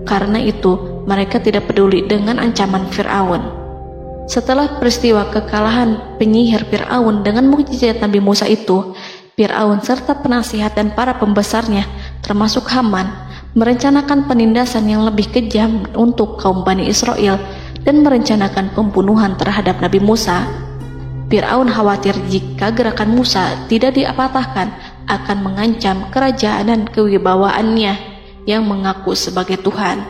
Karena itu, mereka tidak peduli dengan ancaman Fir'aun. Setelah peristiwa kekalahan penyihir Fir'aun dengan mukjizat Nabi Musa itu, Fir'aun serta penasihat dan para pembesarnya, termasuk Haman, merencanakan penindasan yang lebih kejam untuk kaum Bani Israel dan merencanakan pembunuhan terhadap Nabi Musa. Fir'aun khawatir jika gerakan Musa tidak diapatahkan akan mengancam kerajaan dan kewibawaannya yang mengaku sebagai Tuhan.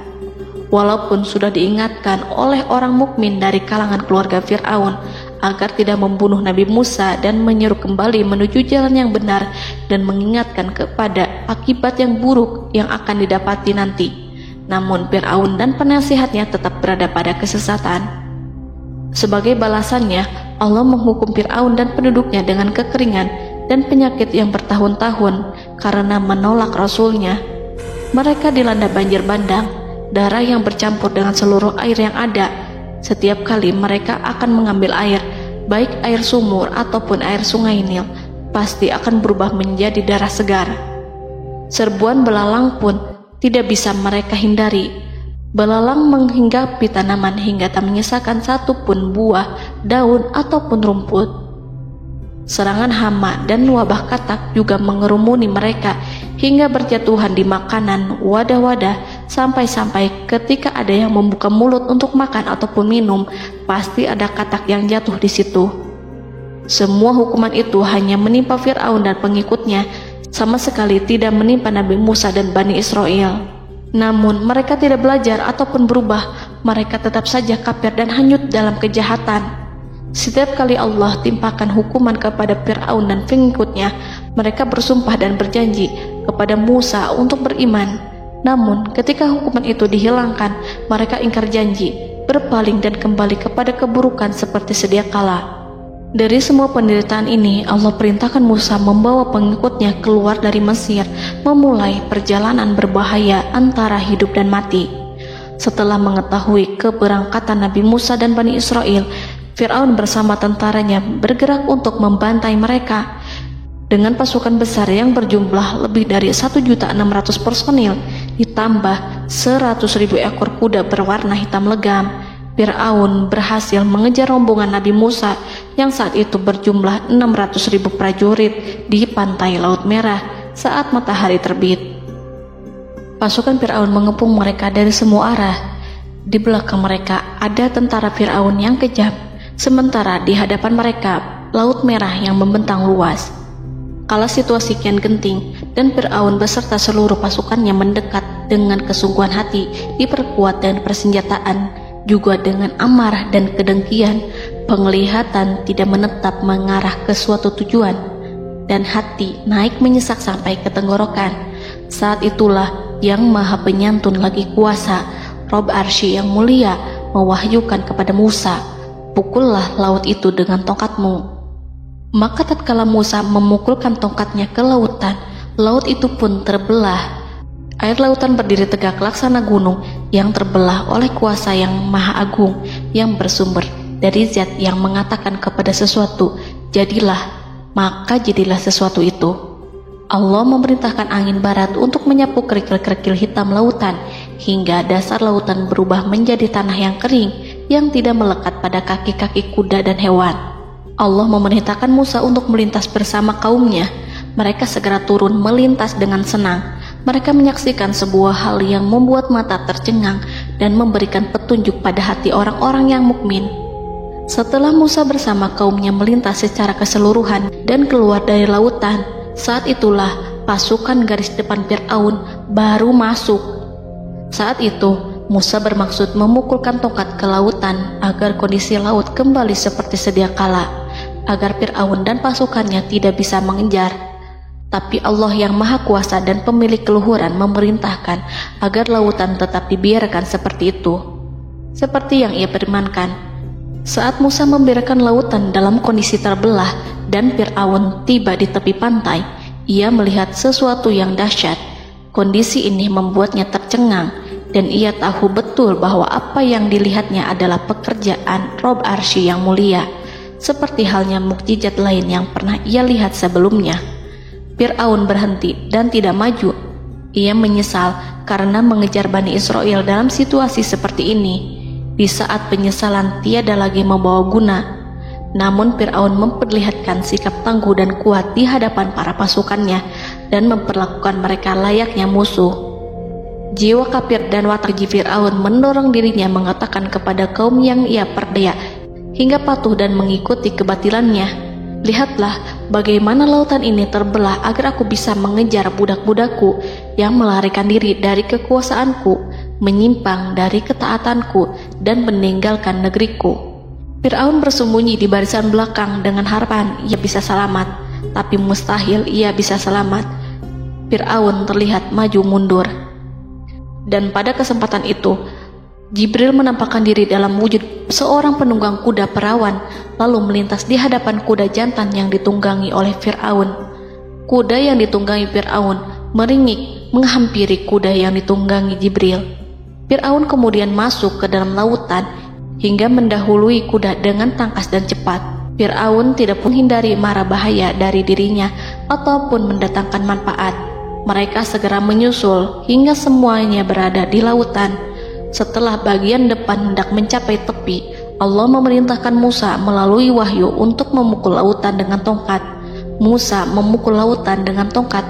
Walaupun sudah diingatkan oleh orang mukmin dari kalangan keluarga Fir'aun agar tidak membunuh Nabi Musa dan menyeru kembali menuju jalan yang benar dan mengingatkan kepada akibat yang buruk yang akan didapati nanti, namun Fir'aun dan penasihatnya tetap berada pada kesesatan. Sebagai balasannya, Allah menghukum Fir'aun dan penduduknya dengan kekeringan dan penyakit yang bertahun-tahun karena menolak Rasulnya. Mereka dilanda banjir bandang, darah yang bercampur dengan seluruh air yang ada. Setiap kali mereka akan mengambil air, baik air sumur ataupun air sungai Nil, pasti akan berubah menjadi darah segar. Serbuan belalang pun tidak bisa mereka hindari. Belalang menghinggapi tanaman hingga tak menyisakan satupun buah, daun ataupun rumput. Serangan hama dan wabah katak juga mengerumuni mereka hingga berjatuhan di makanan, wadah-wadah, sampai-sampai ketika ada yang membuka mulut untuk makan ataupun minum, pasti ada katak yang jatuh di situ. Semua hukuman itu hanya menimpa Fir'aun dan pengikutnya, sama sekali tidak menimpa Nabi Musa dan Bani Israel. Namun mereka tidak belajar ataupun berubah, mereka tetap saja kafir dan hanyut dalam kejahatan. Setiap kali Allah timpakan hukuman kepada Fir'aun dan pengikutnya, mereka bersumpah dan berjanji kepada Musa untuk beriman. Namun ketika hukuman itu dihilangkan, mereka ingkar janji berpaling dan kembali kepada keburukan seperti sedia kala. Dari semua penderitaan ini, Allah perintahkan Musa membawa pengikutnya keluar dari Mesir, memulai perjalanan berbahaya antara hidup dan mati. Setelah mengetahui keberangkatan Nabi Musa dan Bani Israel, Fir'aun bersama tentaranya bergerak untuk membantai mereka. Dengan pasukan besar yang berjumlah lebih dari 1.600.000 personil, ditambah 100.000 ekor kuda berwarna hitam legam, Fir'aun berhasil mengejar rombongan Nabi Musa yang saat itu berjumlah 600.000 prajurit di pantai Laut Merah saat matahari terbit. Pasukan Fir'aun mengepung mereka dari semua arah. Di belakang mereka ada tentara Fir'aun yang kejam, sementara di hadapan mereka Laut Merah yang membentang luas. Kala situasi kian genting dan Fir'aun beserta seluruh pasukannya mendekat dengan kesungguhan hati, diperkuat dengan persenjataan, juga dengan amarah dan kedengkian, penglihatan tidak menetap mengarah ke suatu tujuan, dan hati naik menyesak sampai ke tenggorokan. Saat itulah Yang Maha Penyantun lagi kuasa, Rob Arsy yang mulia, mewahyukan kepada Musa, "Pukullah laut itu dengan tongkatmu." Maka tatkala Musa memukulkan tongkatnya ke lautan, laut itu pun terbelah. Air lautan berdiri tegak laksana gunung yang terbelah oleh kuasa yang maha agung, yang bersumber dari zat yang mengatakan kepada sesuatu, "Jadilah," maka jadilah sesuatu itu. Allah memerintahkan angin barat untuk menyapu kerikil-kerikil hitam lautan, hingga dasar lautan berubah menjadi tanah yang kering, yang tidak melekat pada kaki-kaki kuda dan hewan. Allah memerintahkan Musa untuk melintas bersama kaumnya. Mereka segera turun melintas dengan senang. Mereka menyaksikan sebuah hal yang membuat mata tercengang dan memberikan petunjuk pada hati orang-orang yang mukmin. Setelah Musa bersama kaumnya melintas secara keseluruhan dan keluar dari lautan, saat itulah pasukan garis depan Fir'aun baru masuk. Saat itu Musa bermaksud memukulkan tongkat ke lautan agar kondisi laut kembali seperti sedia kala, agar Fir'aun dan pasukannya tidak bisa mengejar. Tapi Allah yang Maha Kuasa dan pemilik keluhuran memerintahkan agar lautan tetap dibiarkan seperti itu, seperti yang Ia firmankan. Saat Musa membiarkan lautan dalam kondisi terbelah dan Fir'aun tiba di tepi pantai, ia melihat sesuatu yang dahsyat. Kondisi ini membuatnya tercengang, dan ia tahu betul bahwa apa yang dilihatnya adalah pekerjaan Rob Arsy yang mulia, seperti halnya mukjizat lain yang pernah ia lihat sebelumnya. Fir'aun berhenti dan tidak maju. Ia menyesal karena mengejar Bani Israel dalam situasi seperti ini. Di saat penyesalan tiada lagi membawa guna, namun Fir'aun memperlihatkan sikap tangguh dan kuat di hadapan para pasukannya dan memperlakukan mereka layaknya musuh. Jiwa kafir dan watak keji Fir'aun mendorong dirinya mengatakan kepada kaum yang ia perdaya hingga patuh dan mengikuti kebatilannya, "Lihatlah bagaimana lautan ini terbelah agar aku bisa mengejar budak-budakku yang melarikan diri dari kekuasaanku, menyimpang dari ketaatanku, dan meninggalkan negeriku." Fir'aun bersembunyi di barisan belakang dengan harapan ia bisa selamat, tapi mustahil ia bisa selamat. Fir'aun terlihat maju mundur. Dan pada kesempatan itu, Jibril menampakkan diri dalam wujud seorang penunggang kuda perawan, lalu melintas di hadapan kuda jantan yang ditunggangi oleh Fir'aun. Kuda yang ditunggangi Fir'aun meringik menghampiri kuda yang ditunggangi Jibril. Fir'aun kemudian masuk ke dalam lautan hingga mendahului kuda dengan tangkas dan cepat. Fir'aun tidak menghindari mara bahaya dari dirinya ataupun mendatangkan manfaat. Mereka segera menyusul hingga semuanya berada di lautan. Setelah bagian depan hendak mencapai tepi, Allah memerintahkan Musa melalui wahyu untuk memukul lautan dengan tongkat. Musa memukul lautan dengan tongkat.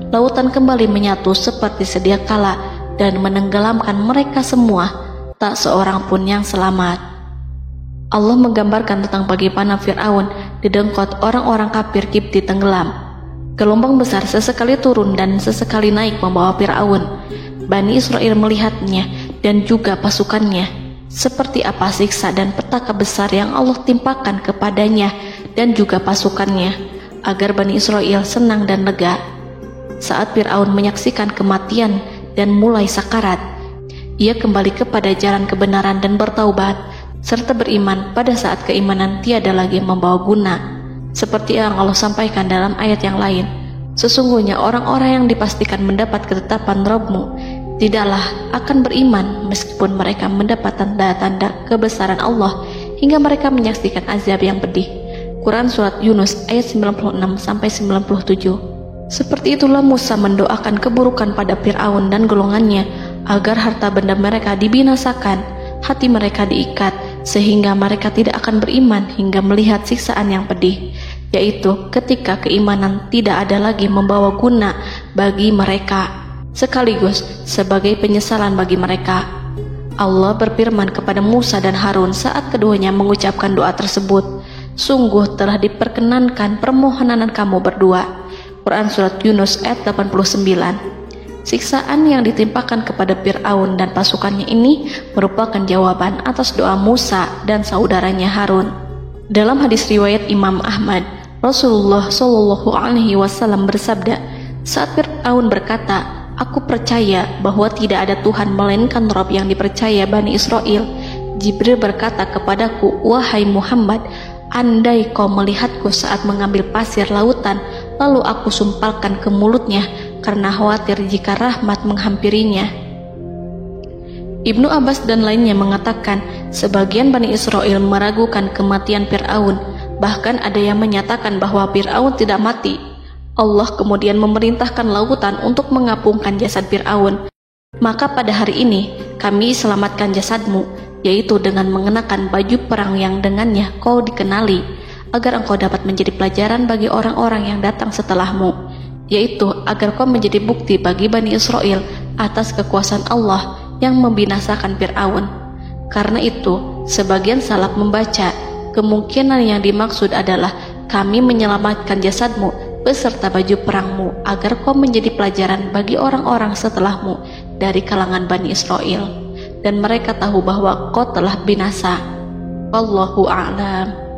Lautan kembali menyatu seperti sedia kala dan menenggelamkan mereka semua. Tak seorang pun yang selamat. Allah menggambarkan tentang bagaimana Fir'aun didengkot orang-orang kafir Kipti tenggelam. Gelombang besar sesekali turun dan sesekali naik membawa Fir'aun. Bani Israel melihatnya dan juga pasukannya, seperti apa siksa dan petaka besar yang Allah timpakan kepadanya dan juga pasukannya, agar Bani Israel senang dan lega. Saat Fir'aun menyaksikan kematian dan mulai sakarat, Ia kembali kepada jalan kebenaran dan bertaubat, serta beriman pada saat keimanan tiada lagi membawa guna. Seperti yang Allah sampaikan dalam ayat yang lain, sesungguhnya orang-orang yang dipastikan mendapat ketetapan Rabb-Mu tidaklah akan beriman meskipun mereka mendapat tanda-tanda kebesaran Allah hingga mereka menyaksikan azab yang pedih. Quran Surat Yunus ayat 96-97. Seperti itulah Musa mendoakan keburukan pada Fir'aun dan golongannya agar harta benda mereka dibinasakan, hati mereka diikat sehingga mereka tidak akan beriman hingga melihat siksaan yang pedih, yaitu ketika keimanan tidak ada lagi membawa guna bagi mereka, sekaligus sebagai penyesalan bagi mereka. Allah berfirman kepada Musa dan Harun saat keduanya mengucapkan doa tersebut, sungguh telah diperkenankan permohonan kamu berdua. Quran Surat Yunus ayat 89. Siksaan yang ditimpakan kepada Fir'aun dan pasukannya ini merupakan jawaban atas doa Musa dan saudaranya Harun. Dalam hadis riwayat Imam Ahmad, Rasulullah Shallallahu Alaihi Wasallam bersabda, saat Fir'aun berkata, aku percaya bahwa tidak ada Tuhan melainkan Rabb yang dipercaya Bani Israel, Jibril berkata kepadaku, wahai Muhammad, andai kau melihatku saat mengambil pasir lautan, lalu aku sumpalkan ke mulutnya karena khawatir jika rahmat menghampirinya. Ibnu Abbas dan lainnya mengatakan, sebagian Bani Israel meragukan kematian Fir'aun, bahkan ada yang menyatakan bahwa Fir'aun tidak mati. Allah kemudian memerintahkan lautan untuk mengapungkan jasad Fir'aun. Maka pada hari ini kami selamatkan jasadmu, yaitu dengan mengenakan baju perang yang dengannya kau dikenali, agar engkau dapat menjadi pelajaran bagi orang-orang yang datang setelahmu, yaitu agar kau menjadi bukti bagi Bani Israel atas kekuasaan Allah yang membinasakan Fir'aun. Karena itu, sebagian salaf membaca, kemungkinan yang dimaksud adalah kami menyelamatkan jasadmu beserta baju perangmu agar kau menjadi pelajaran bagi orang-orang setelahmu dari kalangan Bani Israel, dan mereka tahu bahwa kau telah binasa. Wallahu a'lam.